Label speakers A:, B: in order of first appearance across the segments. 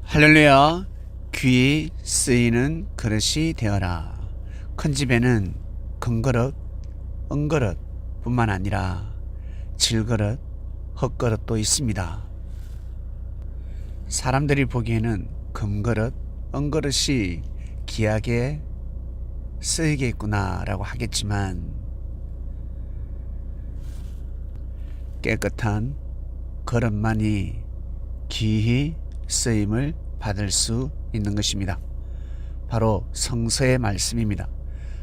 A: 할렐루야. 귀 쓰이는 그릇이 되어라. 큰 집에는 금그릇, 은그릇 뿐만 아니라 질그릇, 흙그릇도 있습니다. 사람들이 보기에는 금그릇, 은그릇이 귀하게 쓰이겠구나 라고 하겠지만 깨끗한 그릇만이 귀히 쓰임을 받을 수 있는 것입니다. 바로 성서의 말씀입니다.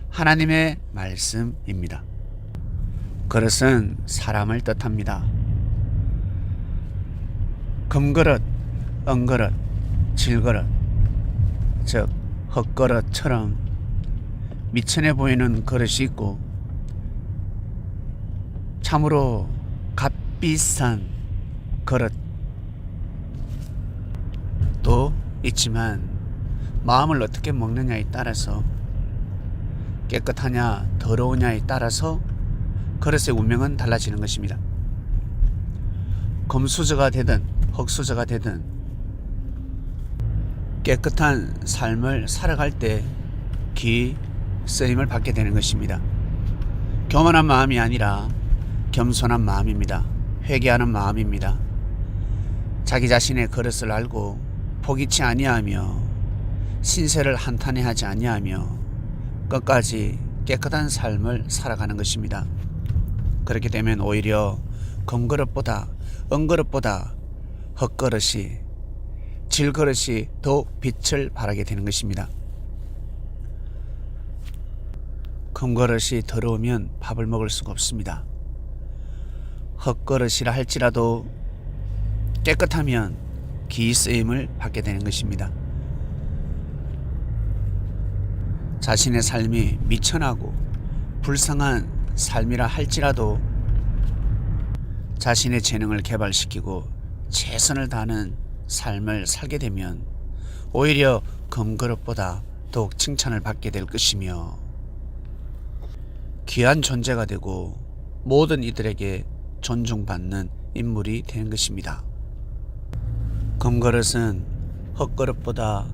A: 하나님의 말씀입니다. 그릇은 사람을 뜻합니다. 금그릇, 은그릇, 질그릇, 즉 흙그릇처럼 미천해 보이는 그릇이 있고 참으로 값비싼 그릇 또 있지만 마음을 어떻게 먹느냐에 따라서 깨끗하냐 더러우냐에 따라서 그릇의 운명은 달라지는 것입니다. 금수저가 되든 흙수저가 되든 깨끗한 삶을 살아갈 때 귀 쓰임을 받게 되는 것입니다. 교만한 마음이 아니라 겸손한 마음입니다. 회개하는 마음입니다. 자기 자신의 그릇을 알고 포기치 아니하며 신세를 한탄해하지 아니하며 끝까지 깨끗한 삶을 살아가는 것입니다. 그렇게 되면 오히려 금그릇보다 은그릇보다 흙그릇이 질그릇이 더욱 빛을 발하게 되는 것입니다. 금그릇이 더러우면 밥을 먹을 수가 없습니다. 흙그릇이라 할지라도 깨끗하면 귀 쓰임을 받게 되는 것입니다. 자신의 삶이 미천하고 불쌍한 삶이라 할지라도 자신의 재능을 개발시키고 최선을 다하는 삶을 살게 되면 오히려 금그릇보다 더욱 칭찬을 받게 될 것이며 귀한 존재가 되고 모든 이들에게 존중받는 인물이 되는 것입니다. 금그릇은 흙그릇보다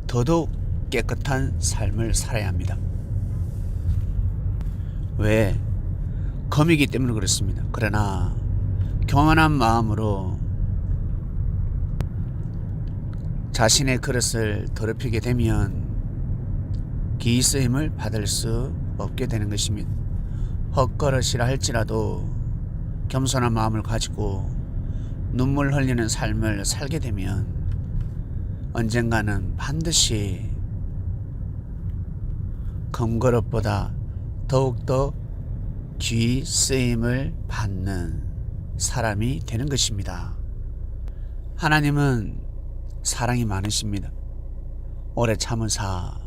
A: 더더욱 깨끗한 삶을 살아야 합니다. 왜? 금이기 때문에 그렇습니다. 그러나 교만한 마음으로 자신의 그릇을 더럽히게 되면 귀 쓰임을 받을 수 없게 되는 것입니다. 흙그릇이라 할지라도 겸손한 마음을 가지고 눈물 흘리는 삶을 살게 되면 언젠가는 반드시 금그릇보다 더욱더 귀 쓰임을 받는 사람이 되는 것입니다. 하나님은 사랑이 많으십니다. 오래 참으사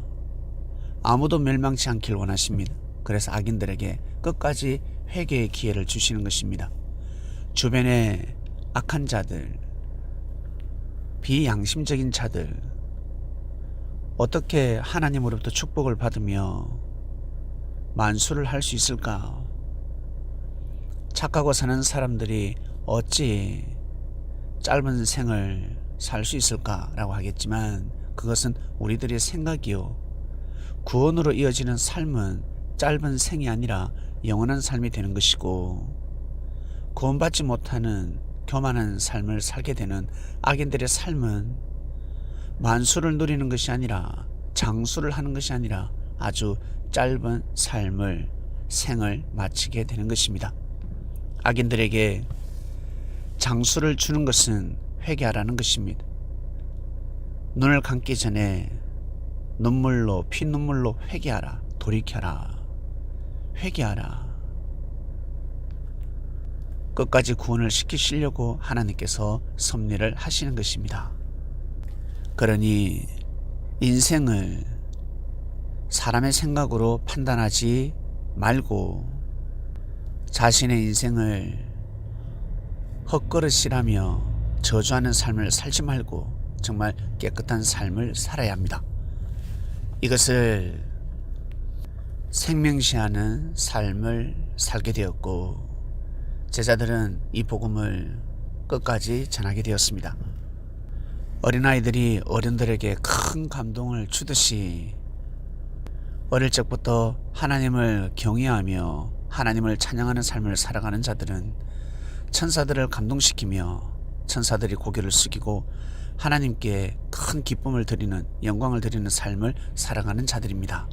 A: 아무도 멸망치 않길 원하십니다. 그래서 악인들에게 끝까지 회개의 기회를 주시는 것입니다. 주변에 악한 자들, 비양심적인 자들 어떻게 하나님으로부터 축복을 받으며 만수를 할 수 있을까? 착하고 사는 사람들이 어찌 짧은 생을 살 수 있을까라고 하겠지만 그것은 우리들의 생각이요. 구원으로 이어지는 삶은 짧은 생이 아니라 영원한 삶이 되는 것이고 구원받지 못하는 교만한 삶을 살게 되는 악인들의 삶은 만수를 누리는 것이 아니라 장수를 하는 것이 아니라 아주 짧은 생을 마치게 되는 것입니다. 악인들에게 장수를 주는 것은 회개하라는 것입니다. 눈을 감기 전에 눈물로 피눈물로 회개하라. 돌이켜라. 회개하라. 끝까지 구원을 시키시려고 하나님께서 섭리를 하시는 것입니다. 그러니 인생을 사람의 생각으로 판단하지 말고 자신의 인생을 헛그릇이라며 저주하는 삶을 살지 말고 정말 깨끗한 삶을 살아야 합니다. 이것을 생명시하는 삶을 살게 되었고 제자들은 이 복음을 끝까지 전하게 되었습니다. 어린아이들이 어른들에게 큰 감동을 주듯이 어릴 적부터 하나님을 경외하며 하나님을 찬양하는 삶을 살아가는 자들은 천사들을 감동시키며 천사들이 고개를 숙이고 하나님께 큰 기쁨을 드리는, 영광을 드리는 삶을 살아가는 자들입니다.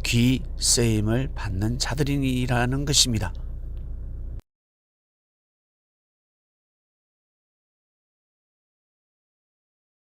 A: 귀 쓰임을 받는 자들이라는 것입니다.